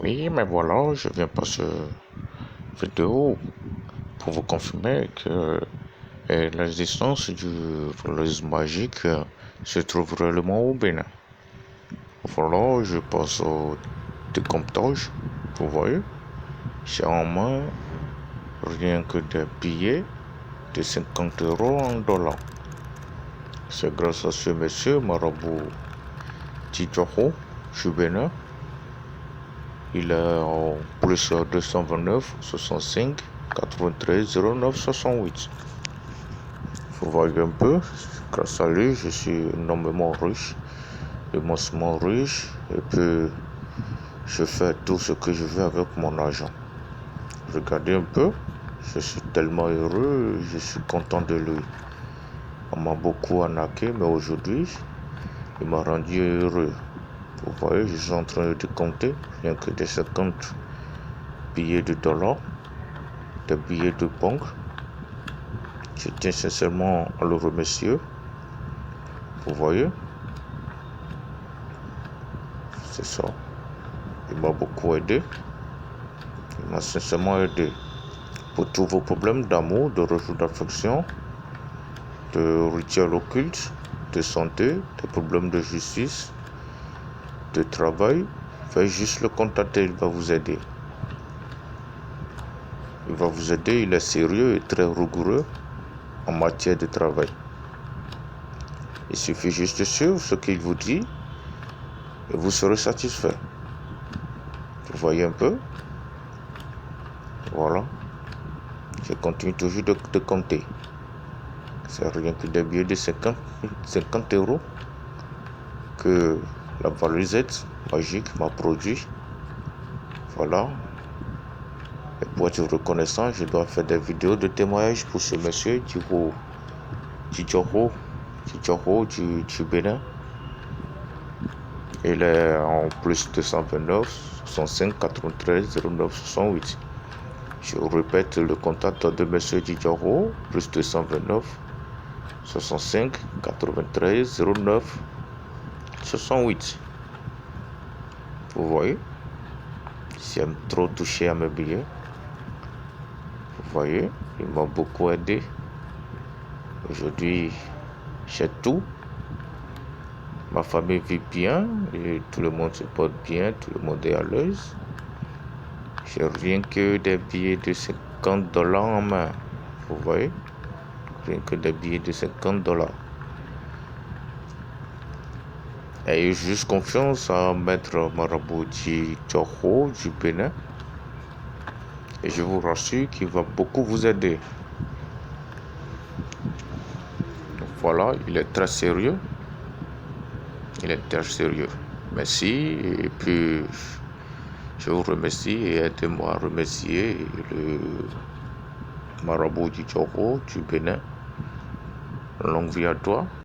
Oui, mais voilà, je viens pour ce vidéo pour vous confirmer que l'existence du réalisme magique se trouve réellement au Bénin. Voilà, je passe au décomptage. Vous voyez, j'ai en main rien que des billets de 50 euros en dollars. C'est grâce à ce monsieur Marabout Tidjoro du Bénin. Il est en plus 229 65 93 09 68. Vous voyez un peu, grâce à lui, je suis énormément riche, immensement riche, et puis je fais tout ce que je veux avec mon argent. Regardez un peu, je suis tellement heureux, je suis content de lui. On m'a beaucoup arnaqué, mais aujourd'hui, il m'a rendu heureux. Vous voyez, je suis en train de compter, rien que des 50 billets de dollars, des billets de banque. Je tiens sincèrement à le remercier. Vous voyez, c'est ça. Il m'a beaucoup aidé. Il m'a sincèrement aidé pour tous vos problèmes d'amour, de refus d'affection, de rituels occultes, de santé, de problèmes de justice, de travail. Faites juste le contacter, il va vous aider. Il va vous aider, il est sérieux et très rigoureux en matière de travail. Il suffit juste de suivre ce qu'il vous dit et vous serez satisfait. Vous voyez un peu? Voilà. Je continue toujours de compter. C'est rien que des billets de 50 euros que la valorisette magique m'a produit. Voilà. Et pour être reconnaissant, je dois faire des vidéos de témoignage pour ce monsieur Tidjoro du Bénin. Il est en plus 229 65 93 09 68. Je répète le contact de monsieur Tidjoro, plus 229 65 93 09 68. Vous voyez, j'aime trop toucher à mes billets. Vous voyez, il m'a beaucoup aidé. Aujourd'hui, j'ai tout. Ma famille vit bien et tout le monde se porte bien, tout le monde est à l'aise. J'ai rien que des billets de 50 dollars en main. Vous voyez, rien que des billets de 50 dollars. Ayez juste confiance à Maître Marabout Tidjoro du Bénin. Et je vous rassure qu'il va beaucoup vous aider. Donc voilà, il est très sérieux. Il est très sérieux. Merci. Et puis, je vous remercie et aidez-moi à remercier le Marabout Tidjoro du Bénin. Longue vie à toi.